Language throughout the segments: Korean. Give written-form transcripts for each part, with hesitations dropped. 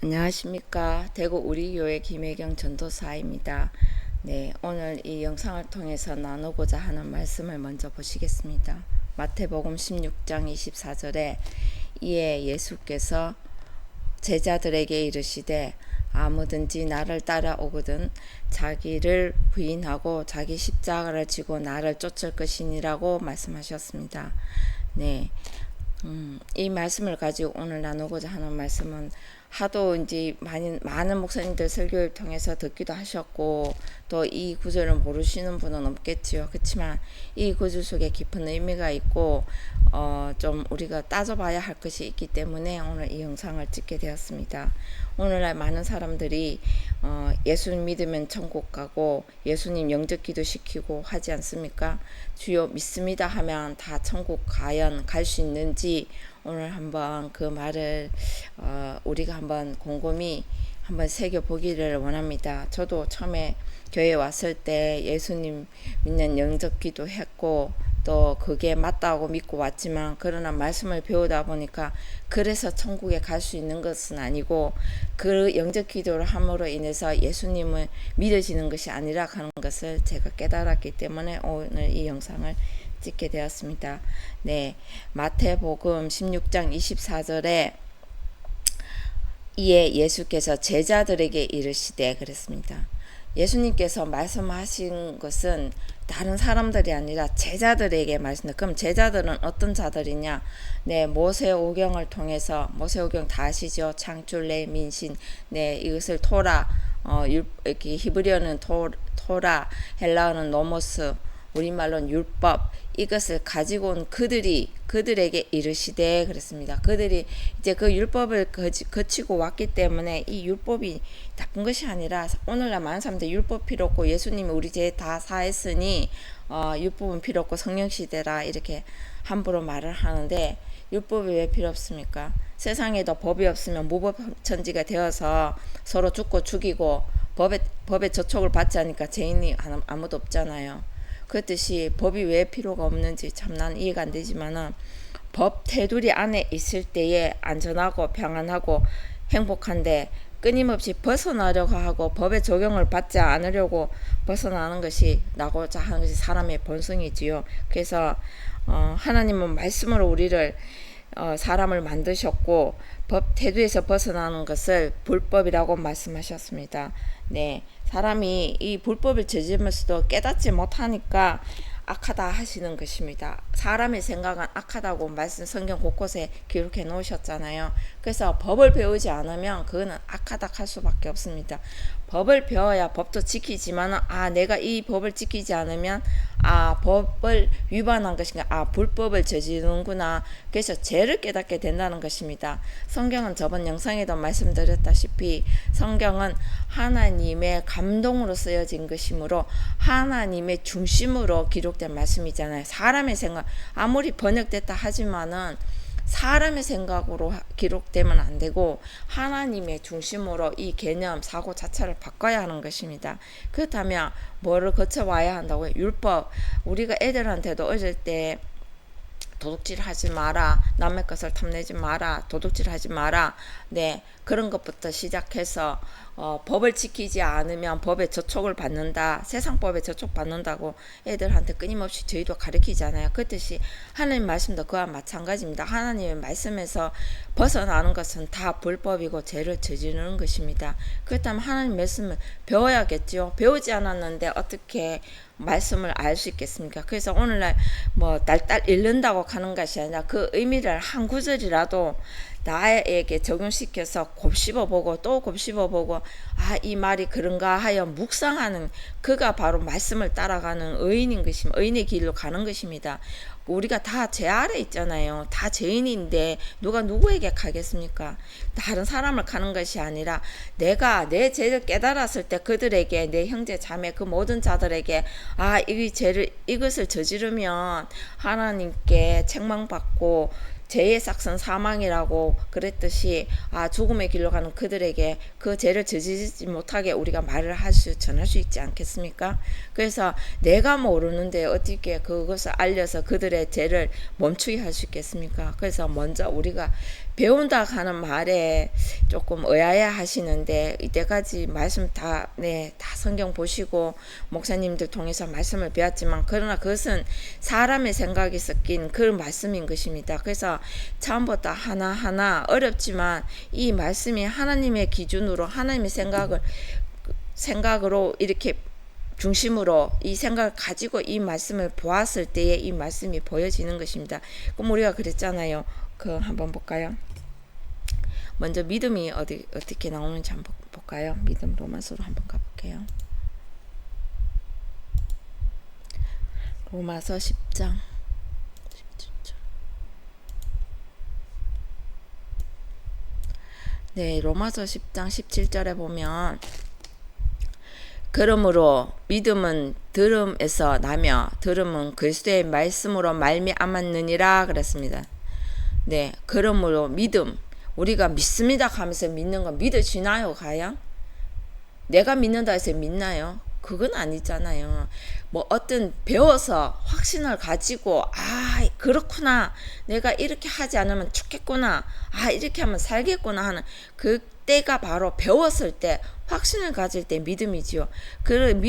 안녕하십니까. 대구 우리교회 김혜경 전도사입니다. 네, 오늘 이 영상을 통해서 나누고자 하는 말씀을 먼저 보시겠습니다. 마태복음 16장 24절에 이에 예수께서 제자들에게 이르시되 아무든지 나를 따라오거든 자기를 부인하고 자기 십자가를 지고 나를 쫓을 것이니라고 말씀하셨습니다. 네, 이 말씀을 가지고 오늘 나누고자 하는 말씀은 하도 이제 많은 목사님들 설교를 통해서 듣기도 하셨고 또 이 구절을 모르시는 분은 없겠지요. 그렇지만 이 구절 속에 깊은 의미가 있고 좀 우리가 따져봐야 할 것이 있기 때문에 오늘 이 영상을 찍게 되었습니다. 오늘날 많은 사람들이 예수님 믿으면 천국 가고 예수님 영접 기도 시키고 하지 않습니까? 주여 믿습니다 하면 다 천국 과연 갈 수 있는지 오늘 한번 그 말을 우리가 한번 곰곰이 한번 새겨보기를 원합니다. 저도 처음에 교회 왔을 때 예수님 믿는 영접 기도 했고 또 그게 맞다고 믿고 왔지만 그러나 말씀을 배우다 보니까 그래서 천국에 갈 수 있는 것은 아니고 그 영접 기도를 함으로 인해서 예수님을 믿어지는 것이 아니라 하는 것을 제가 깨달았기 때문에 오늘 이 영상을 찍게 되었습니다. 네, 마태복음 16장 24절에 이에 예수께서 제자들에게 이르시되 그랬습니다. 예수님께서 말씀하신 것은 다른 사람들이 아니라 제자들에게 말씀합니다. 그럼 제자들은 어떤 자들이냐? 네, 모세오경을 통해서 모세오경 다 아시죠? 창출, 내, 민신. 네, 이것을 토라, 이렇게 히브리어는 토라, 헬라어는 노모스, 우리말로는 율법, 이것을 가지고 온 그들에게 이르시되 그랬습니다. 그들이 이제 그 율법을 거치고 왔기 때문에 이 율법이 나쁜 것이 아니라 오늘날 많은 사람들 율법 필요 없고 예수님이 우리 죄 다 사했으니 율법은 필요 없고 성령 시대라 이렇게 함부로 말을 하는데 율법이 왜 필요 없습니까? 세상에도 법이 없으면 무법천지가 되어서 서로 죽고 죽이고 법의 저촉을 받지 않으니까 죄인이 아무도 없잖아요. 그렇듯이 법이 왜 필요가 없는지 참 난 이해가 안 되지만은 법 테두리 안에 있을 때에 안전하고 평안하고 행복한데 끊임없이 벗어나려고 하고 법의 적용을 받지 않으려고 벗어나는 것이 나고자 하는 것이 사람의 본성이지요. 그래서 하나님은 말씀으로 우리를 사람을 만드셨고 법 태도에서 벗어나는 것을 불법이라고 말씀하셨습니다. 네, 사람이 이 불법을 저지르면서도 깨닫지 못하니까 악하다 하시는 것입니다. 사람의 생각은 악하다고 말씀 성경 곳곳에 기록해 놓으셨잖아요. 그래서 법을 배우지 않으면 그거는 악하다 할 수밖에 없습니다. 법을 배워야 법도 지키지만 내가 이 법을 지키지 않으면 법을 위반한 것인가, 불법을 저지르는구나. 그래서 죄를 깨닫게 된다는 것입니다. 성경은 저번 영상에도 말씀드렸다시피 성경은 하나님의 감동으로 쓰여진 것이므로 하나님의 중심으로 기록된 말씀이잖아요. 사람의 생각 아무리 번역됐다 하지만은 사람의 생각으로 기록되면 안 되고 하나님의 중심으로 이 개념 사고 자체를 바꿔야 하는 것입니다. 그렇다면 뭐를 거쳐와야 한다고요? 율법. 우리가 애들한테도 어릴 때 도둑질 하지 마라, 남의 것을 탐내지 마라, 도둑질 하지 마라, 네, 그런 것부터 시작해서 법을 지키지 않으면 법에 저촉을 받는다, 세상법에 저촉받는다고 애들한테 끊임없이 저희도 가르치잖아요. 그렇듯이 하나님 말씀도 그와 마찬가지입니다. 하나님의 말씀에서 벗어나는 것은 다 불법이고 죄를 저지르는 것입니다. 그렇다면 하나님 말씀을 배워야겠죠. 배우지 않았는데 어떻게 말씀을 알 수 있겠습니까? 그래서 오늘날 딸딸 읽는다고 하는 것이 아니라 그 의미를 한 구절이라도 나에게 적용시켜서 곱씹어보고 또 곱씹어보고 이 말이 그런가 하여 묵상하는 그가 바로 말씀을 따라가는 의인인 것입니다. 의인의 길로 가는 것입니다. 우리가 다 죄 아래 있잖아요. 다 죄인인데 누가 누구에게 가겠습니까? 다른 사람을 가는 것이 아니라 내가 내 죄를 깨달았을 때 그들에게, 내 형제 자매 그 모든 자들에게 이것을 저지르면 하나님께 책망받고 죄의 삭은 사망이라고 그랬듯이 죽음의 길로 가는 그들에게 그 죄를 저지르지 못하게 우리가 말을 전할 수 있지 않겠습니까? 그래서 내가 모르는데 어떻게 그것을 알려서 그들의 죄를 멈추게 할 수 있겠습니까? 그래서 먼저 우리가 배운다 하는 말에 조금 의아해 하시는데, 이때까지 말씀 다 성경 보시고 목사님들 통해서 말씀을 배웠지만, 그러나 그것은 사람의 생각이 섞인 그 말씀인 것입니다. 그래서 처음부터 하나하나 어렵지만 이 말씀이 하나님의 기준으로, 하나님의 생각으로 이렇게 중심으로 이 생각을 가지고 이 말씀을 보았을 때에 이 말씀이 보여지는 것입니다. 그럼 우리가 그랬잖아요. 한번 볼까요? 먼저 믿음이 어떻게 나오는지 한번 볼까요? 믿음 로마서로 한번 가볼게요. 로마서 10장 17절. 네, 로마서 10장 17절에 보면, 그러므로 믿음은 들음에서 나며 들음은 그리스도의 말씀으로 말미암았느니라 그랬습니다. 네, 그러므로 믿음, 우리가 믿습니다 하면서 믿는 건 믿어지나요? 과연? 내가 믿는다 해서 믿나요? 그건 아니잖아요. 뭐 어떤 배워서 확신을 가지고 그렇구나, 내가 이렇게 하지 않으면 죽겠구나, 이렇게 하면 살겠구나 하는 그때가 바로 배웠을 때, 확신을 가질 때 믿음이지요. 그런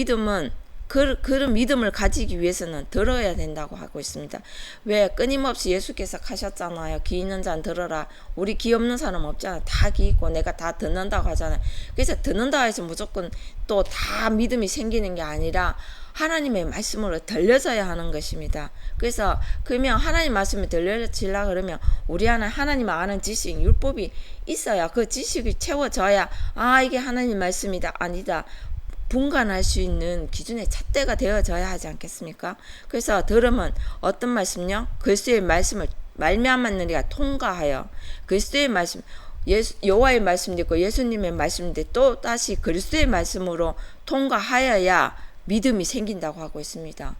믿음을 가지기 위해서는 들어야 된다고 하고 있습니다. 왜? 끊임없이 예수께서 하셨잖아요. 귀 있는 자는 들어라. 우리 귀 없는 사람 없잖아. 다 귀 있고 내가 다 듣는다고 하잖아요. 그래서 듣는다 해서 무조건 또 다 믿음이 생기는 게 아니라 하나님의 말씀으로 들려져야 하는 것입니다. 그래서 그러면 하나님 말씀이 들려지려 그러면 우리 안에 하나님 아는 지식, 율법이 있어야, 그 지식이 채워져야 이게 하나님 말씀이다, 아니다, 분간할 수 있는 기준의 잣대가 되어져야 하지 않겠습니까? 그래서 들으면 어떤 말씀요? 그리스도의 말씀을 말미암았느니가 통과하여, 그리스도의 말씀, 여호와의 말씀도 있고 예수님의 말씀인데 또 다시 그리스도의 말씀으로 통과하여야 믿음이 생긴다고 하고 있습니다.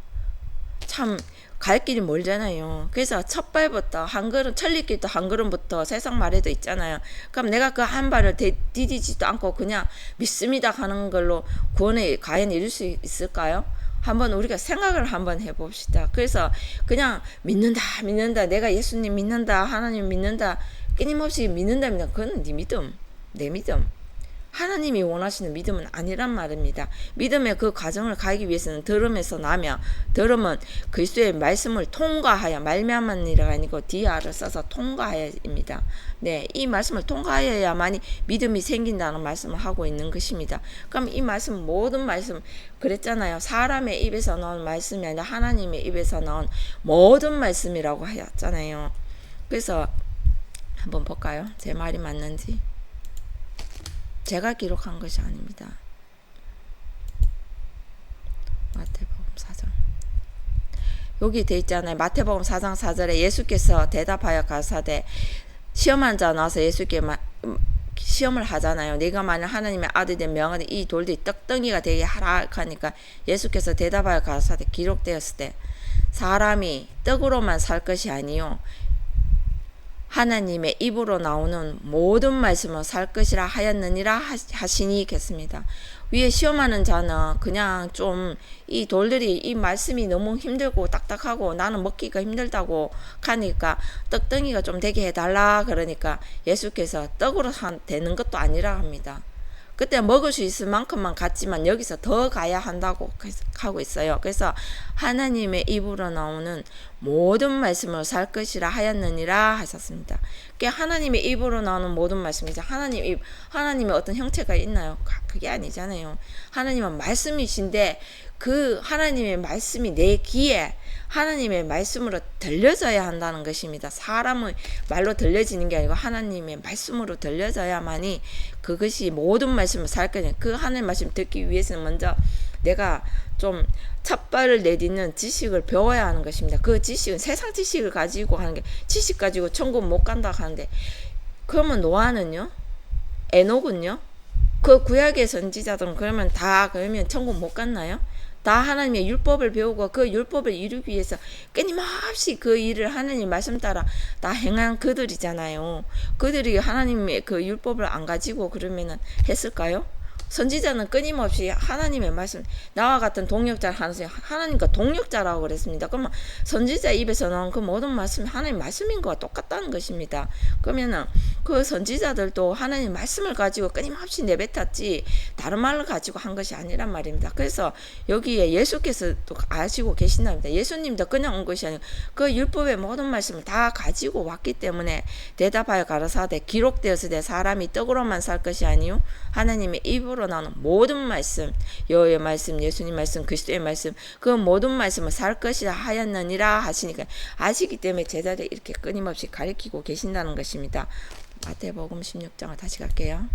참 갈 길이 멀잖아요. 그래서 첫 발부터 한 걸음, 천리길도 한 걸음부터 세상 말에도 있잖아요. 그럼 내가 그 한 발을 디디지도 않고 그냥 믿습니다 하는 걸로 구원에 과연 이룰 수 있을까요? 한번 우리가 생각을 한번 해봅시다. 그래서 그냥 믿는다, 내가 예수님 믿는다, 하나님 믿는다, 끊임없이 믿는다, 그건 네 믿음, 내 믿음. 하나님이 원하시는 믿음은 아니란 말입니다. 믿음의 그 과정을 가기 위해서는 들음에서 나며, 들음은 그리스도의 말씀을 통과하여, 말미암았느니가 아니고 디아를 써서 통과하여입니다. 네, 이 말씀을 통과하여야만이 믿음이 생긴다는 말씀을 하고 있는 것입니다. 그럼 이 말씀, 모든 말씀, 그랬잖아요. 사람의 입에서 나온 말씀이 아니라 하나님의 입에서 나온 모든 말씀이라고 하였잖아요. 그래서 한번 볼까요? 제 말이 맞는지. 제가 기록한 것이 아닙니다. 마태복음 4장. 여기 돼 있잖아요. 마태복음 4장 4절에 예수께서 대답하여 가사대, 시험한 자 나와서 예수께 시험을 하잖아요. 네가 만약 하나님의 아들이 되면 명하되 이 돌들이 떡덩이가 되게 하라 하니까 예수께서 대답하여 가사대, 기록되었을 때 사람이 떡으로만 살 것이 아니요 하나님의 입으로 나오는 모든 말씀을 살 것이라 하였느니라 하시니겠습니다. 위에 시험하는 자는 그냥 좀 이 돌들이, 이 말씀이 너무 힘들고 딱딱하고 나는 먹기가 힘들다고 하니까 떡덩이가 좀 되게 해달라 그러니까 예수께서 떡으로 되는 것도 아니라 합니다. 그때 먹을 수 있을 만큼만 갔지만 여기서 더 가야 한다고 하고 있어요. 그래서 하나님의 입으로 나오는 모든 말씀을 살 것이라 하였느니라 하셨습니다. 하나님의 입으로 나오는 모든 말씀이죠. 하나님의 어떤 형체가 있나요? 그게 아니잖아요. 하나님은 말씀이신데 그 하나님의 말씀이 내 귀에 하나님의 말씀으로 들려져야 한다는 것입니다. 사람의 말로 들려지는 게 아니고 하나님의 말씀으로 들려져야만이 그것이 모든 말씀을 살 거냐. 그 하나님의 말씀 듣기 위해서는 먼저 내가 좀 첫발을 내딛는 지식을 배워야 하는 것입니다. 그 지식은 세상 지식을 가지고 하는 게, 지식 가지고 천국 못 간다 하는데, 그러면 노아는요? 에녹은요? 그 구약의 선지자들은 그러면 천국 못 갔나요? 다 하나님의 율법을 배우고 그 율법을 이루기 위해서 끊임없이 그 일을 하나님 말씀 따라 다 행한 그들이잖아요. 그들이 하나님의 그 율법을 안 가지고 그러면은 했을까요? 선지자는 끊임없이 하나님의 말씀, 나와 같은 동역자를 하세요. 하나님과 동역자라고 그랬습니다. 그러면 선지자 입에서 나온 그 모든 말씀이 하나님 말씀인 것과 똑같다는 것입니다. 그러면은 그 선지자들도 하나님 말씀을 가지고 끊임없이 내뱉었지 다른 말을 가지고 한 것이 아니란 말입니다. 그래서 여기에 예수께서도 아시고 계신답니다. 예수님도 그냥 온 것이 아니고 그 율법의 모든 말씀을 다 가지고 왔기 때문에 대답하여 가라사대 기록되었으되 사람이 떡으로만 살 것이 아니요 하나님의 입으로 나오는 모든 말씀, 여호와의 말씀, 예수님 말씀, 그리스도의 말씀, 그 모든 말씀을 살 것이라 하였느니라 하시니까 아시기 때문에 제자들 이렇게 끊임없이 가르치고 계신다는 것입니다. 마태복음 16장을 다시 갈게요.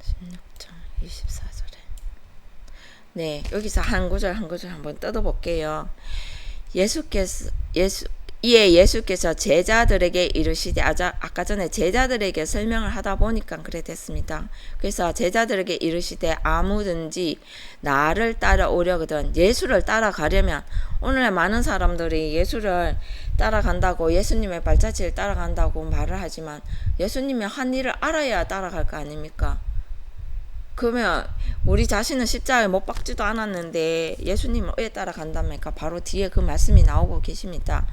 16장 24절에 네, 여기서 한 구절 한 구절 한번 뜯어볼게요. 예수께서 제자들에게 이르시되, 아까 전에 제자들에게 설명을 하다 보니까 그래 됐습니다. 그래서 제자들에게 이르시되 아무든지 나를 따라오려거든, 예수를 따라가려면, 오늘날 많은 사람들이 예수를 따라간다고, 예수님의 발자취를 따라간다고 말을 하지만 예수님의 한 일을 알아야 따라갈 거 아닙니까? 그러면 우리 자신은 십자가에 못 박지도 않았는데 예수님을 왜 따라간답니까? 바로 뒤에 그 말씀이 나오고 계십니다.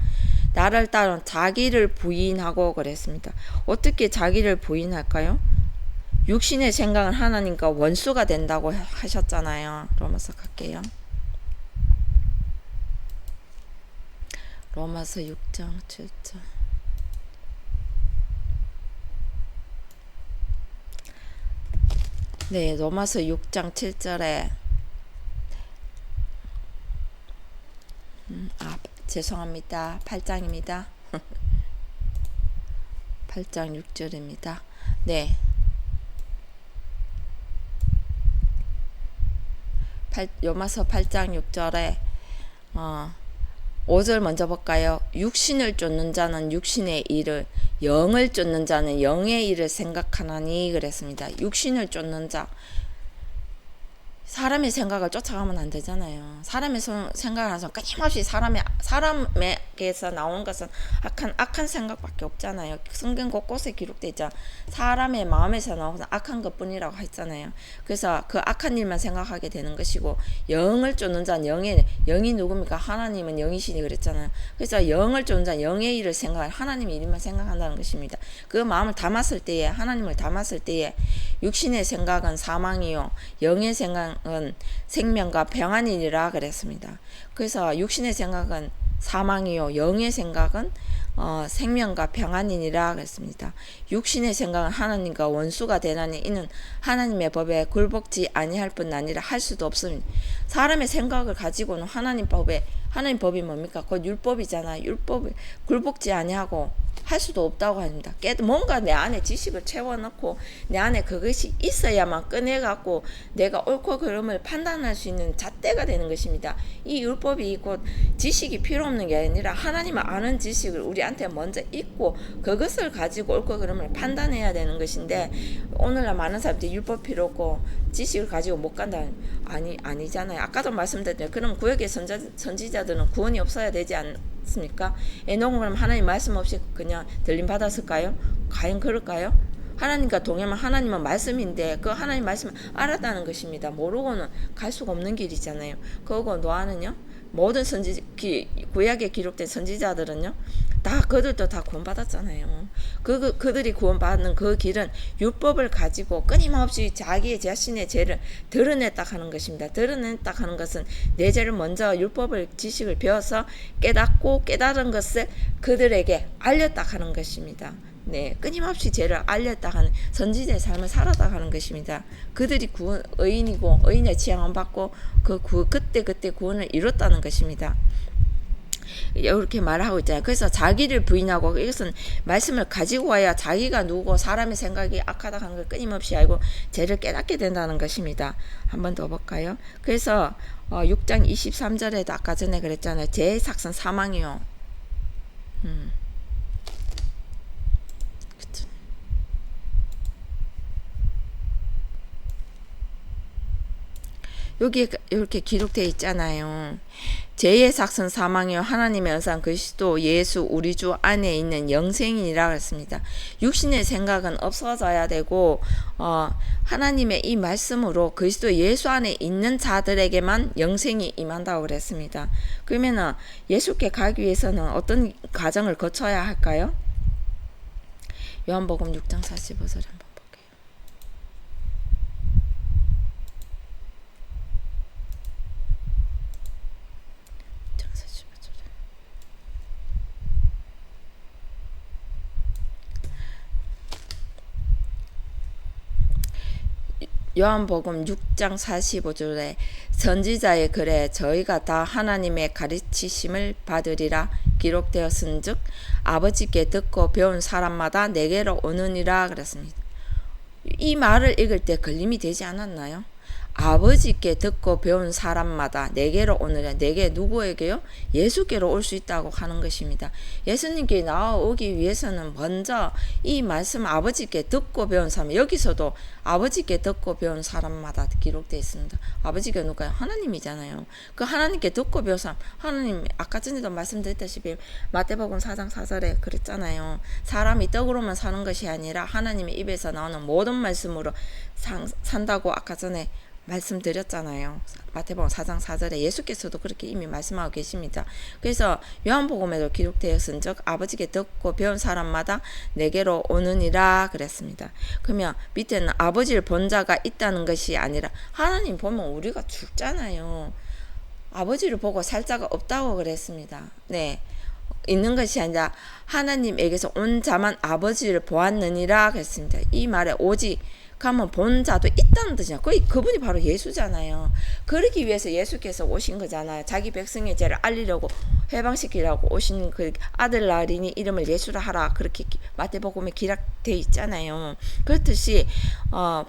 나를 따라 자기를 부인하고 그랬습니다. 어떻게 자기를 부인할까요? 육신의 생각은 하나님과 원수가 된다고 하셨잖아요. 로마서 갈게요. 로마서 6장 7절. 네, 로마서 6장 7절에 죄송합니다. 8장입니다. 8장 6절입니다. 네. 로마서 8장 6절에 5절 먼저 볼까요? 육신을 쫓는 자는 육신의 일을, 영을 쫓는 자는 영의 일을 생각하나니 그랬습니다. 육신을 쫓는 자, 사람의 생각을 쫓아가면 안 되잖아요. 사람의 생각을 하서 끊임없이 사람에게서 나온 것은 악한 생각밖에 없잖아요. 성경 곳곳에 기록되어 있죠. 사람의 마음에서 나오는 악한 것뿐이라고 했잖아요. 그래서 그 악한 일만 생각하게 되는 것이고, 영을 쫓는 자는 영이 누굽니까? 하나님은 영이시니 그랬잖아요. 그래서 영을 쫓는 자는 영의 일을 생각할, 하나님의 일만 생각한다는 것입니다. 그 마음을 담았을 때에, 하나님을 담았을 때에 육신의 생각은 사망이요 영의 생각은 생명과 평안이니라 그랬습니다. 그래서 육신의 생각은 사망이요 영의 생각은 생명과 평안이니라 그랬습니다. 육신의 생각은 하나님과 원수가 되나니 이는 하나님의 법에 굴복지 아니할 뿐 아니라 할 수도 없습니다. 사람의 생각을 가지고는 하나님 법이 뭡니까? 곧 율법이잖아. 율법을 굴복지 아니하고 할 수도 없다고 합니다. 뭔가 내 안에 지식을 채워넣고 내 안에 그것이 있어야만 꺼내갖고 내가 옳고 그름을 판단할 수 있는 잣대가 되는 것입니다. 이 율법이 곧 지식이 필요 없는 게 아니라 하나님을 아는 지식을 우리한테 먼저 있고 그것을 가지고 옳고 그름을 판단해야 되는 것인데, 오늘날 많은 사람들이 율법 필요 없고 지식을 가지고 못 간다. 아니잖아요. 아까도 말씀드렸죠. 그럼 구약의 선지자들은 구원이 없어야 되지 않습니까? 에녹은 그럼 하나님 말씀 없이 그냥 들림 받았을까요? 과연 그럴까요? 하나님과 동행하면 하나님은 말씀인데 그 하나님 말씀을 알았다는 것입니다. 모르고는 갈 수가 없는 길이잖아요. 그거 노아는요, 모든 구약에 기록된 선지자들은요, 그들도 다 구원받았잖아요. 그들이 구원받는 그 길은 율법을 가지고 끊임없이 자기의 자신의 죄를 드러냈다 하는 것입니다. 드러냈다 하는 것은 내 죄를 먼저 율법을 지식을 배워서 깨닫고 깨달은 것을 그들에게 알렸다 하는 것입니다. 네, 끊임없이 죄를 알렸다 하는 선지자의 삶을 살았다 하는 것입니다. 그들이 의인이고 의인의 취향을 받고 그때 구원을 이뤘다는 것입니다. 이렇게 말하고 있잖아요. 그래서 자기를 부인하고, 이것은 말씀을 가지고 와야 자기가 누구고 사람의 생각이 악하다 하는 걸 끊임없이 알고 죄를 깨닫게 된다는 것입니다. 한 번 더 볼까요? 그래서 6장 23절에도 아까 전에 그랬잖아요. 죄의 삭은 사망이요. 여기 이렇게 기록되어 있잖아요. 죄의 삭은 사망이요 하나님의 언산 그리스도 예수 우리 주 안에 있는 영생이라 그랬습니다. 육신의 생각은 없어져야 되고 하나님의 이 말씀으로 그리스도 예수 안에 있는 자들에게만 영생이 임한다고 그랬습니다. 그러면은 예수께 가기 위해서는 어떤 과정을 거쳐야 할까요? 요한복음 6장 45절 한번 볼게요. 요한복음 6장 45절에 선지자의 글에 저희가 다 하나님의 가르치심을 받으리라 기록되었은즉 아버지께 듣고 배운 사람마다 내게로 오느니라 그랬습니다. 이 말을 읽을 때 걸림이 되지 않았나요? 아버지께 듣고 배운 사람마다 내게로 오느라. 내게 누구에게요? 예수께로 올 수 있다고 하는 것입니다. 예수님께 나오기 위해서는 먼저 이 말씀 아버지께 듣고 배운 사람, 여기서도 아버지께 듣고 배운 사람마다 기록되어 있습니다. 아버지가 누가요? 하나님이잖아요. 그 하나님께 듣고 배운 사람, 하나님 아까 전에도 말씀드렸다시피 마태복음 4장 4절에 그랬잖아요. 사람이 떡으로만 사는 것이 아니라 하나님의 입에서 나오는 모든 말씀으로 산다고 아까 전에 말씀드렸잖아요. 마태복음 4장 4절에 예수께서도 그렇게 이미 말씀하고 계십니다. 그래서 요한복음에도 기록되었은즉 아버지께 듣고 배운 사람마다 내게로 오느니라 그랬습니다. 그러면 밑에는 아버지를 본 자가 있다는 것이 아니라 하나님 보면 우리가 죽잖아요. 아버지를 보고 살 자가 없다고 그랬습니다. 네. 있는 것이 아니라 하나님에게서 온 자만 아버지를 보았느니라 그랬습니다. 이 말에 오직 가면 본 자도 있다는 뜻이야. 그분이 바로 예수잖아요. 그러기 위해서 예수께서 오신 거잖아요. 자기 백성의 죄를 알리려고 해방시키려고 오신 그 아들 낳으리니 이름을 예수라 하라. 그렇게 마태복음에 기록되어 있잖아요. 그렇듯이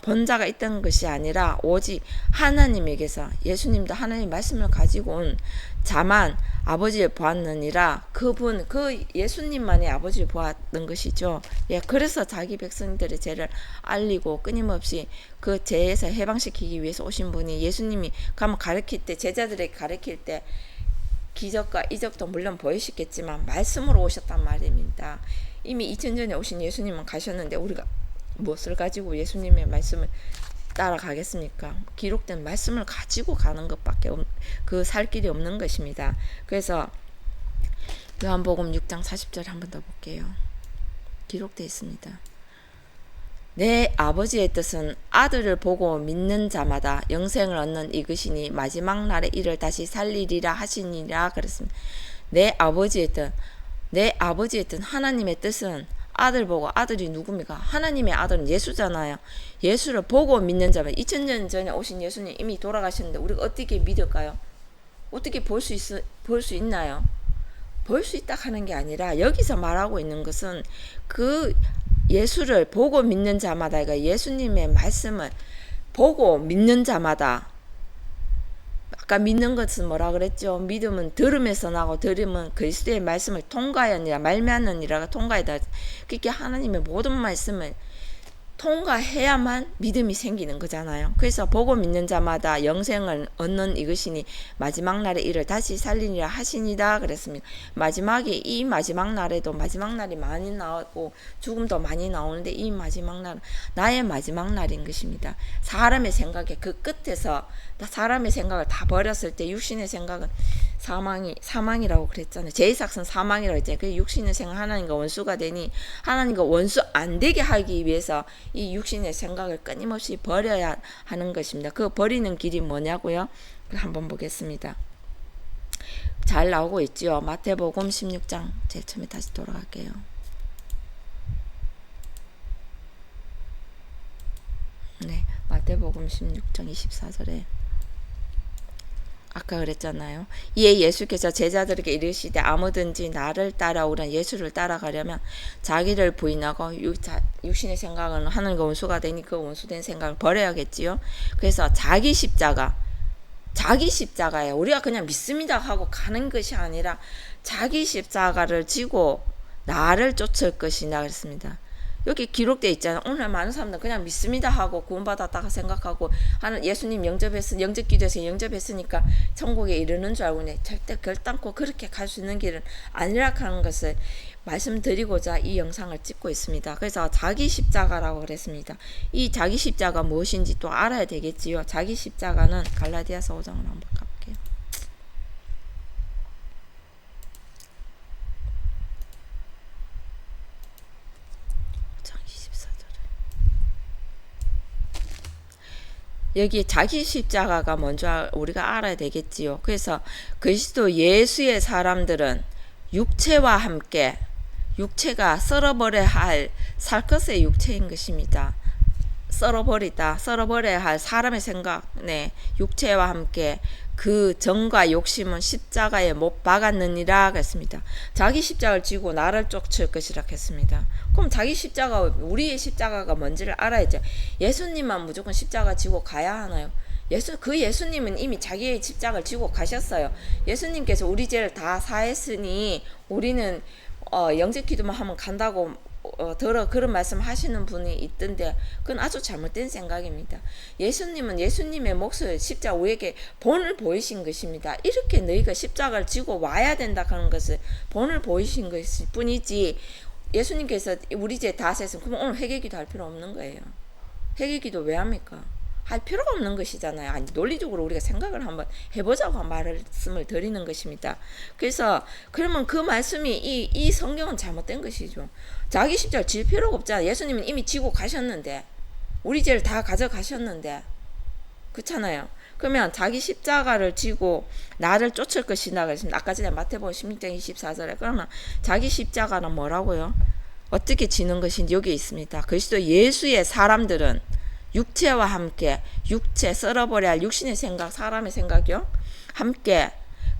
본 자가 있던 것이 아니라 오직 하나님에게서 예수님도 하나님 말씀을 가지고 온 자만 아버지를 보았느니라. 그분 그 예수님만이 아버지를 보았던 것이죠. 예, 그래서 자기 백성들의 죄를 알리고 끊임없이 그 죄에서 해방시키기 위해서 오신 분이 예수님이 가면 가르칠 때 제자들에게 가르칠 때 기적과 이적도 물론 보이시겠지만 말씀으로 오셨단 말입니다. 이미 2000년에 오신 예수님은 가셨는데 우리가 무엇을 가지고 예수님의 말씀을 따라가겠습니까? 기록된 말씀을 가지고 가는 것밖에 그 살 길이 없는 것입니다. 그래서 요한복음 6장 40절 한번 더 볼게요. 기록되어 있습니다. 내 아버지의 뜻은 아들을 보고 믿는 자마다 영생을 얻는 이것이니 마지막 날에 이를 다시 살리리라 하시니라 그랬습니다. 내 아버지의 뜻 하나님의 뜻은 아들 보고, 아들이 누굽니까? 하나님의 아들은 예수잖아요. 예수를 보고 믿는 자만, 2000년 전에 오신 예수님 이미 돌아가셨는데 우리가 어떻게 믿을까요? 어떻게 볼 수 있나요? 볼 수 있다 하는 게 아니라 여기서 말하고 있는 것은 그 예수를 보고 믿는 자마다, 그러니까 예수님의 말씀을 보고 믿는 자마다, 아까 믿는 것은 뭐라 그랬죠? 믿음은 들음에서 나고 들음은 그리스도의 말씀을 통과하느니라, 말미암느니라가 통과이다. 그렇게 하나님의 모든 말씀을 통과해야만 믿음이 생기는 거잖아요. 그래서 보고 믿는 자마다 영생을 얻는 이것이니 마지막 날에 이를 다시 살리니라 하시니라 그랬습니다. 이 마지막 날에도 마지막 날이 많이 나오고 죽음도 많이 나오는데 이 마지막 날은 나의 마지막 날인 것입니다. 사람의 생각에 그 끝에서 사람의 생각을 다 버렸을 때 육신의 생각은 사망이라고 그랬잖아요. 죄의 삭은 사망이라고 했잖아요. 그 육신의 생각 하나님과 원수가 되니 하나님과 원수 안 되게 하기 위해서 이 육신의 생각을 끊임없이 버려야 하는 것입니다. 그 버리는 길이 뭐냐고요? 한번 보겠습니다. 잘 나오고 있죠. 마태복음 16장 제일 처음에 다시 돌아갈게요. 네, 마태복음 16장 24절에 아까 그랬잖아요. 이에 예수께서 제자들에게 이르시되 아무든지 나를 따라오라. 예수를 따라가려면 자기를 부인하고 육신의 생각은 하나님과 원수가 되니 그 원수된 생각을 버려야겠지요. 그래서 자기 십자가예요. 우리가 그냥 믿습니다 하고 가는 것이 아니라 자기 십자가를 지고 나를 쫓을 것이냐 그랬습니다. 여기 기록되어 있잖아. 오늘 많은 사람들은 그냥 믿습니다 하고 구원받았다가 생각하고 하는 예수님 영접기도에서 영접했으니까 천국에 이르는 줄 알고 절대 결단코 그렇게 갈 수 있는 길은 아니라 하는 것을 말씀드리고자 이 영상을 찍고 있습니다. 그래서 자기 십자가라고 그랬습니다. 이 자기 십자가 무엇인지 또 알아야 되겠지요. 자기 십자가는 갈라디아서 5장을 한번 가볼게요. 여기 자기 십자가가 먼저 우리가 알아야 되겠지요. 그래서 그리스도 예수의 사람들은 육체와 함께, 육체가 썰어버려야 할 살 것의 육체인 것입니다. 썰어버려야 할 사람의 생각, 육체와 함께 그 정과 욕심은 십자가에 못 박았느니라 했습니다. 자기 십자가를 지고 나를 쫓을 것이라 했습니다. 그럼 자기 십자가, 우리의 십자가가 뭔지를 알아야죠. 예수님만 무조건 십자가 지고 가야 하나요? 예수님은 이미 자기의 십자가를 지고 가셨어요. 예수님께서 우리 죄를 다 사했으니 우리는 영접 기도만 하면 간다고 그런 말씀 하시는 분이 있던데 그건 아주 잘못된 생각입니다. 예수님은 예수님의 몫을 십자가 우리에게 본을 보이신 것입니다. 이렇게 너희가 십자가를 지고 와야 된다 하는 것을 본을 보이신 것일 뿐이지, 예수님께서 우리 죄 다 샀으면 그럼 오늘 회개기도 할 필요 없는 거예요. 회개기도 왜 합니까? 할 필요가 없는 것이잖아요. 아니, 논리적으로 우리가 생각을 한번 해보자고 말씀을 드리는 것입니다. 그래서 그러면 그 말씀이 이 성경은 잘못된 것이죠. 자기 십자가 질 필요가 없잖아요. 예수님은 이미 지고 가셨는데, 우리 죄를 다 가져가셨는데, 그렇잖아요. 그러면 자기 십자가를 지고 나를 쫓을 것이다 그랬습니다. 아까 전에 마태복음 16장 24절에. 그러면 자기 십자가는 뭐라고요? 어떻게 지는 것인지 여기 있습니다. 그리스도 예수의 사람들은 육체와 함께, 육체 썰어버려야 할 육신의 생각, 사람의 생각이요, 함께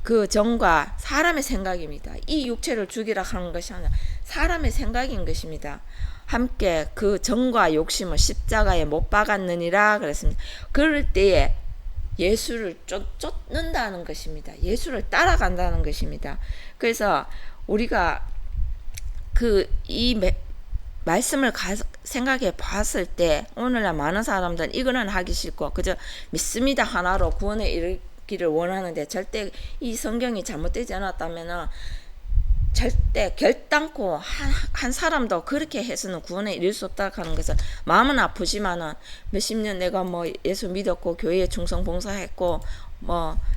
그 정과 사람의 생각입니다. 이 육체를 죽이라 하는 것이 아니라 사람의 생각인 것입니다. 함께 그 정과 욕심을 십자가에 못 박았느니라 그랬습니다. 그럴 때에 예수를 쫓는다는 것입니다. 예수를 따라간다는 것입니다. 그래서 우리가 이 말씀을 생각해 봤을 때 오늘날 많은 사람들은 이거는 하기 싫고 그저 믿습니다 하나로 구원에 이르기를 원하는데, 절대 이 성경이 잘못되지 않았다면 절대 결단코 한 사람도 그렇게 해서는 구원에 이를 수 없다 하는 것은, 마음은 아프지만은 몇십 년 내가 예수 믿었고 교회에 충성 봉사했고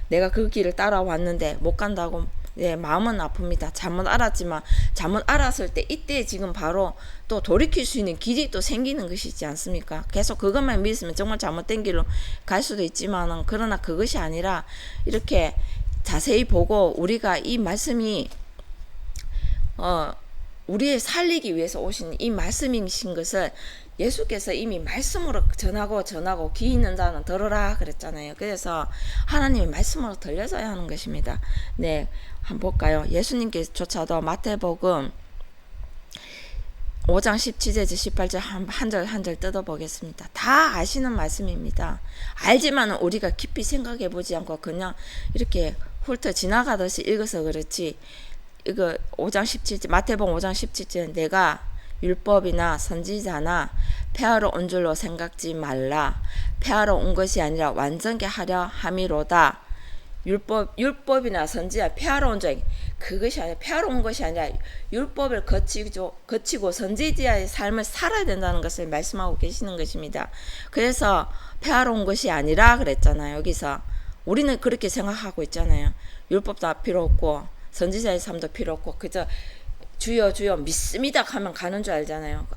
내가 그 길을 따라왔는데 못 간다고 마음은 아픕니다. 잘못 알았지만 잘못 알았을 때 이때 지금 바로 또 돌이킬 수 있는 길이 또 생기는 것이지 않습니까? 계속 그것만 믿으면 정말 잘못된 길로 갈 수도 있지만은, 그러나 그것이 아니라 이렇게 자세히 보고 우리가 이 말씀이 우리의 살리기 위해서 오신 이 말씀이신 것을 예수께서 이미 말씀으로 전하고 귀 있는 자는 들으라 그랬잖아요. 그래서 하나님의 말씀으로 들려줘야 하는 것입니다. 한번 볼까요? 예수님께서조차도 마태복음 5장 17절에서 18절 한 절 뜯어보겠습니다. 다 아시는 말씀입니다. 알지만 우리가 깊이 생각해보지 않고 그냥 이렇게 훑어 지나가듯이 읽어서 그렇지, 이거 5장 17절, 마태복음 5장 17절, 내가 율법이나 선지자나 폐하러 온 줄로 생각지 말라. 폐하러 온 것이 아니라 완전케 하려 함이로다. 율법이나 선지자 폐하러 온 줄, 그것이 아니라 폐하러 온 것이 아니라 율법을 거치고 선지자의 삶을 살아야 된다는 것을 말씀하고 계시는 것입니다. 그래서 폐하러 온 것이 아니라 그랬잖아요. 여기서 우리는 그렇게 생각하고 있잖아요. 율법도 필요 없고 선지자의 삶도 필요 없고 그저 주여 주여 믿습니다 하면 가는 줄 알잖아요.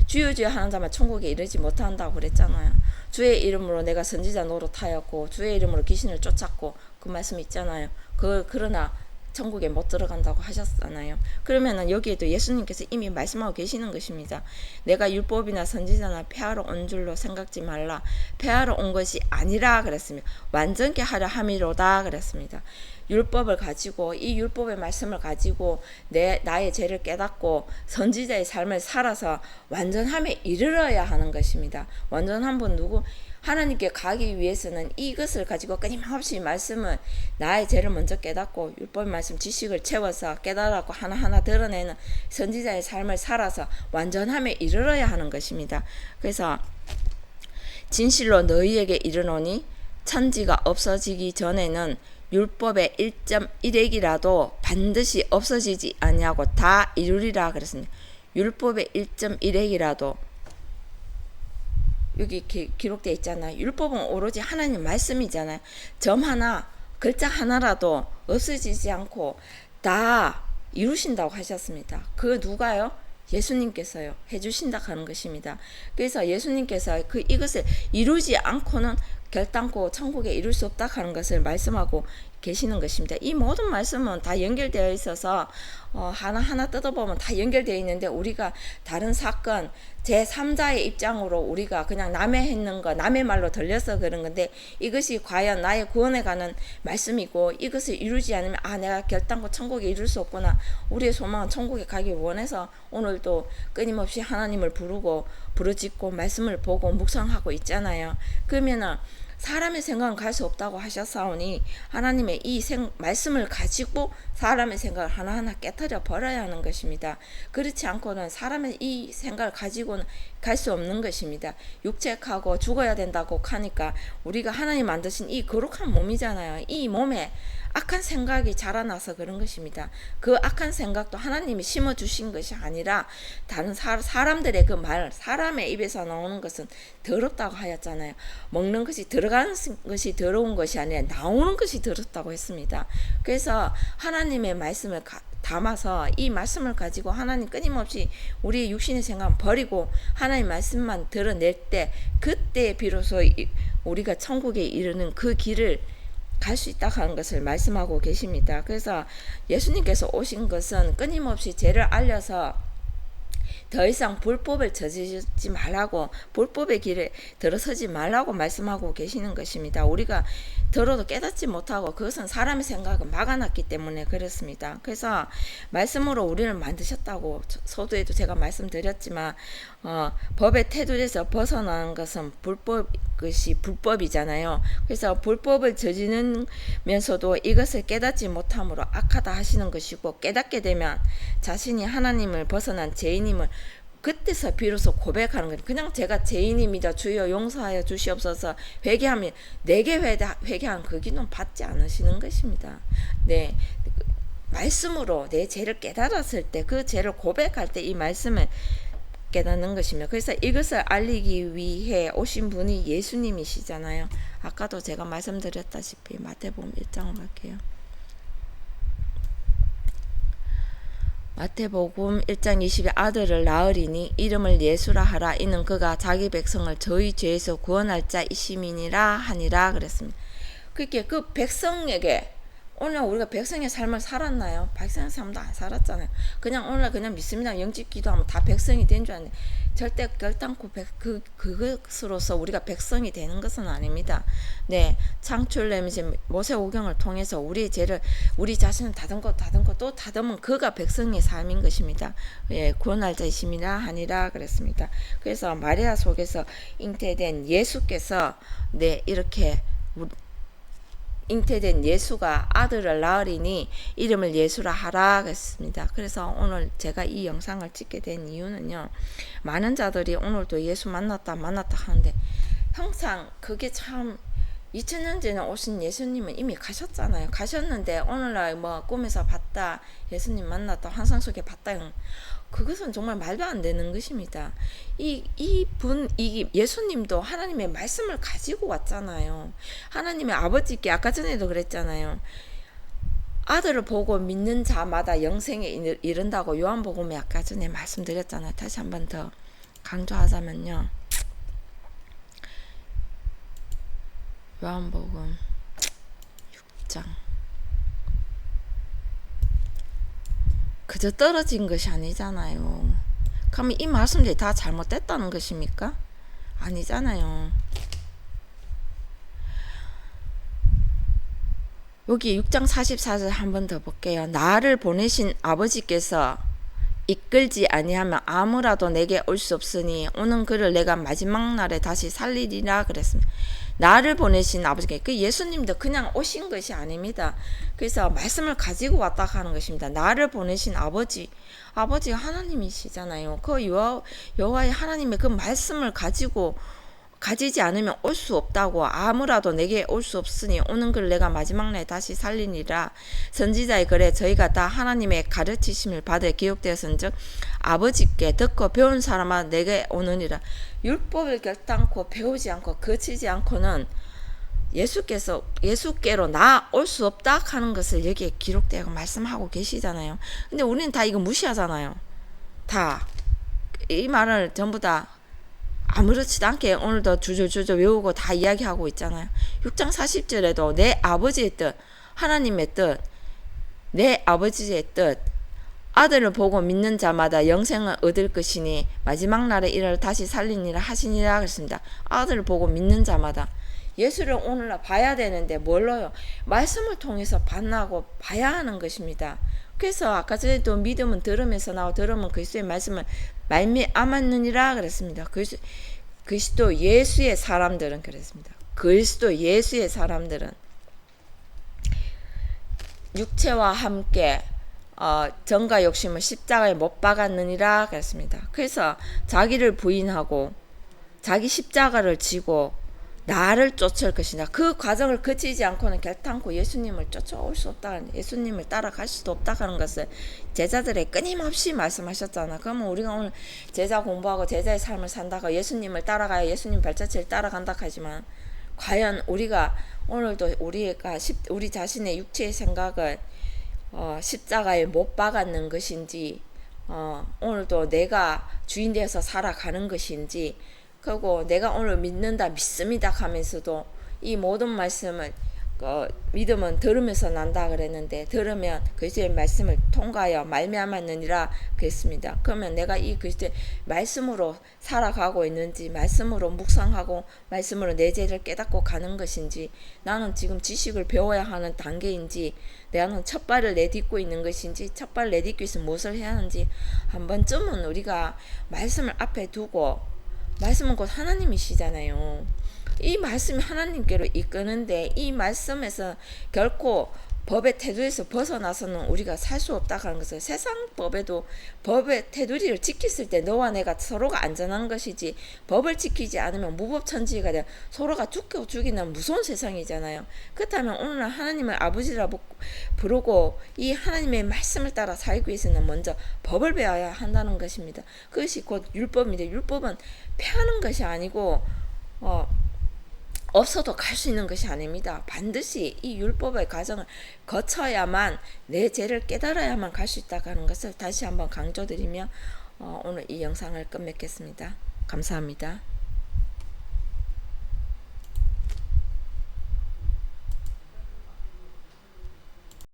주여 주여 하는 자만 천국에 이르지 못한다고 그랬잖아요. 주의 이름으로 내가 선지자 노릇하였고 주의 이름으로 귀신을 쫓았고 그 말씀 있잖아요. 그러나 천국에 못 들어간다고 하셨잖아요. 그러면은 여기에도 예수님께서 이미 말씀하고 계시는 것입니다. 내가 율법이나 선지자나 폐하러 온 줄로 생각지 말라. 폐하러 온 것이 아니라 그랬습니다. 완전케 하려 함이로다 그랬습니다. 율법을 가지고, 이 율법의 말씀을 가지고 나의 죄를 깨닫고 선지자의 삶을 살아서 완전함에 이르러야 하는 것입니다. 완전한 분 하나님께 가기 위해서는 이것을 가지고 끊임없이 말씀을 나의 죄를 먼저 깨닫고 율법 말씀 지식을 채워서 깨달았고 하나하나 드러내는 선지자의 삶을 살아서 완전함에 이르러야 하는 것입니다. 그래서 진실로 너희에게 이르노니 천지가 없어지기 전에는 율법의 1.1핵이라도 반드시 없어지지 아니하고 다 이루리라 그랬습니다. 율법의 1.1핵이라도 여기 기록되어 있잖아요. 율법은 오로지 하나님 말씀이잖아요. 점 하나, 글자 하나라도 없어지지 않고 다 이루신다고 하셨습니다. 그 누가요? 예수님께서요. 해주신다 하는 것입니다. 그래서 예수님께서 이것을 이루지 않고는 결단코 천국에 이룰 수 없다 하는 것을 말씀하고 계시는 것입니다. 이 모든 말씀은 다 연결되어 있어서 하나하나 뜯어보면 다 연결되어 있는데 우리가 다른 사건 제3자의 입장으로 우리가 그냥 남의 했는 거 남의 말로 들려서 그런 건데 이것이 과연 나의 구원에 가는 말씀이고 이것을 이루지 않으면 내가 결단코 천국에 이룰 수 없구나. 우리의 소망은 천국에 가기 원해서 오늘도 끊임없이 하나님을 부르짖고 말씀을 보고 묵상하고 있잖아요. 그러면은 사람의 생각은 갈 수 없다고 하셨사오니 하나님의 이 말씀을 가지고 사람의 생각을 하나하나 깨트려 버려야 하는 것입니다. 그렇지 않고는 사람의 이 생각을 가지고는 갈 수 없는 것입니다. 육체하고 죽어야 된다고 하니까 우리가 하나님 만드신 이 거룩한 몸이잖아요. 이 몸에 악한 생각이 자라나서 그런 것입니다. 그 악한 생각도 하나님이 심어주신 것이 아니라 다른 사람들의 그 말, 사람의 입에서 나오는 것은 더럽다고 하였잖아요. 먹는 것이 들어가는 것이 더러운 것이 아니라 나오는 것이 더럽다고 했습니다. 그래서 하나님의 말씀을 담아서 이 말씀을 가지고 하나님 끊임없이 우리의 육신의 생각을 버리고 하나님 말씀만 드러낼 때 그때 비로소 우리가 천국에 이르는 그 길을 갈 수 있다 하는 것을 말씀하고 계십니다. 그래서 예수님께서 오신 것은 끊임없이 죄를 알려서 더 이상 불법을 저지르지 말라고 불법의 길에 들어서지 말라고 말씀하고 계시는 것입니다. 우리가 들어도 깨닫지 못하고 그것은 사람의 생각을 막아놨기 때문에 그렇습니다. 그래서 말씀으로 우리를 만드셨다고 서두에도 제가 말씀드렸지만 법의 테두리에서 벗어나는 것은 것이 불법이잖아요. 그래서 불법을 저지르면서도 이것을 깨닫지 못함으로 악하다 하시는 것이고 깨닫게 되면 자신이 하나님을 벗어난 죄인임을 그때서 비로소 고백하는 거예요. 그냥 제가 죄인입니다. 주여 용서하여 주시옵소서 회개하면 내게 회개한 그 기도는 받지 않으시는 것입니다. 네, 말씀으로 내 죄를 깨달았을 때 그 죄를 고백할 때 이 말씀을 깨닫는 것입니다. 그래서 이것을 알리기 위해 오신 분이 예수님이시잖아요. 아까도 제가 말씀드렸다시피 마태복음 1장으로 갈게요. 마태복음 1장 20에 아들을 낳으리니 이름을 예수라 하라. 이는 그가 자기 백성을 저희 죄에서 구원할 자이심이니라 하니라 그랬습니다. 그렇게 그 백성에게 오늘 우리가 백성의 삶을 살았나요? 백성의 삶도 안 살았잖아요. 그냥 오늘 그냥 믿습니다. 영접 기도하면 다 백성이 된 줄 아는데 절대 결단코 그것으로서 우리가 백성이 되는 것은 아닙니다. 네, 창출내면서 모세오경을 통해서 우리의 죄를 우리 자신을 다듬고 또 다듬은 그가 백성의 삶인 것입니다. 예, 구원할 자이심이라 하니라 그랬습니다. 그래서 마리아 속에서 잉태된 예수께서 네 이렇게 잉태된 예수가 아들을 낳으리니 이름을 예수라 하라 했습니다. 그래서 오늘 제가 이 영상을 찍게 된 이유는요. 많은 자들이 오늘도 예수 만났다 하는데 항상 그게 참 2000년 전에 오신 예수님은 이미 가셨잖아요. 가셨는데 오늘날 뭐 꿈에서 봤다, 예수님 만났다, 환상 속에 봤다, 그것은 정말 말도 안 되는 것입니다. 이 예수님도 하나님의 말씀을 가지고 왔잖아요. 하나님의 아버지께 아까 전에도 그랬잖아요. 아들을 보고 믿는 자마다 영생에 이른다고 요한복음에 아까 전에 말씀드렸잖아요. 다시 한 번 더 강조하자면요. 요한복음 6장 그저 떨어진 것이 아니잖아요. 그러면 이 말씀들이 다 잘못됐다는 것입니까? 아니잖아요. 여기 6장 44절 한 번 더 볼게요. 나를 보내신 아버지께서 이끌지 아니하면 아무라도 내게 올 수 없으니 오는 그를 내가 마지막 날에 다시 살리리라 그랬습니다. 나를 보내신 아버지께, 그 예수님도 그냥 오신 것이 아닙니다. 그래서 말씀을 가지고 왔다 하는 것입니다. 나를 보내신 아버지가 하나님이시잖아요. 그 여호와의 하나님의 그 말씀을 가지지 않으면 올 수 없다고, 아무라도 내게 올 수 없으니 오는 글 내가 마지막 날에 다시 살리니라. 선지자의 글에 저희가 다 하나님의 가르치심을 받아 기록되었은즉 아버지께 듣고 배운 사람아 내게 오느니라. 율법을 결단코 배우지 않고 거치지 않고는 예수께로 나 올 수 없다 하는 것을 여기에 기록되고 말씀하고 계시잖아요. 근데 우리는 다 이거 무시하잖아요. 다 이 말을 전부 다 아무렇지도 않게 오늘도 주저주저 외우고 다 이야기하고 있잖아요. 6장 40절에도 내 아버지의 뜻, 하나님의 뜻, 내 아버지의 뜻, 아들을 보고 믿는 자마다 영생을 얻을 것이니 마지막 날에 이를 다시 살리니라 하시니라 그랬습니다. 아들을 보고 믿는 자마다, 예수를 오늘날 봐야 되는데 뭘로요? 말씀을 통해서 만나고 봐야 하는 것입니다. 그래서 아까 전에도 믿음은 들으면서 나오고 들으면 그리스도의 말씀을 말미암았느니라 그랬습니다. 그리스도 예수의 사람들은 그랬습니다. 그리스도 예수의 사람들은 육체와 함께 정과 욕심을 십자가에 못 박았느니라 그랬습니다. 그래서 자기를 부인하고 자기 십자가를 지고 나를 쫓을 것이다. 그 과정을 거치지 않고는 결단코 예수님을 쫓아올 수 없다, 예수님을 따라갈 수도 없다 하는 것을 제자들의 끊임없이 말씀하셨잖아. 그러면 우리가 오늘 제자 공부하고 제자의 삶을 산다가 예수님을 따라가야 예수님 발자취를 따라간다 하지만, 과연 우리가 오늘도 우리 자신의 육체의 생각을 십자가에 못 박았는 것인지, 오늘도 내가 주인 되어서 살아가는 것인지, 그리고 내가 오늘 믿습니다 하면서도 이 모든 말씀을 믿음은 들으면서 난다 그랬는데, 들으면 그리스도의 말씀을 통과하여 말미암았느니라 그랬습니다. 그러면 내가 이 그리스도의 말씀으로 살아가고 있는지, 말씀으로 묵상하고 말씀으로 내 죄를 깨닫고 가는 것인지, 나는 지금 지식을 배워야 하는 단계인지, 내가는 첫 발을 내딛고 있는 것인지, 첫 발을 내딛기 위해서 무엇을 해야 하는지 한 번쯤은 우리가 말씀을 앞에 두고, 말씀은 곧 하나님이시잖아요. 이 말씀이 하나님께로 이끄는데 이 말씀에서 결코 법의 테두리에서 벗어나서는 우리가 살 수 없다는 것을, 세상 법에도 법의 테두리를 지켰을 때 너와 내가 서로가 안전한 것이지, 법을 지키지 않으면 무법천지가 돼 서로가 죽고 죽이는 무서운 세상이잖아요. 그렇다면 오늘 하나님을 아버지라 부르고 이 하나님의 말씀을 따라 살기 위해서는 먼저 법을 배워야 한다는 것입니다. 그것이 곧 율법인데, 율법은 폐하는 것이 아니고 없어도 갈 수 있는 것이 아닙니다. 반드시 이 율법의 과정을 거쳐야만 내 죄를 깨달아야만 갈 수 있다는 것을 다시 한번 강조드리며 오늘 이 영상을 끝맺겠습니다. 감사합니다.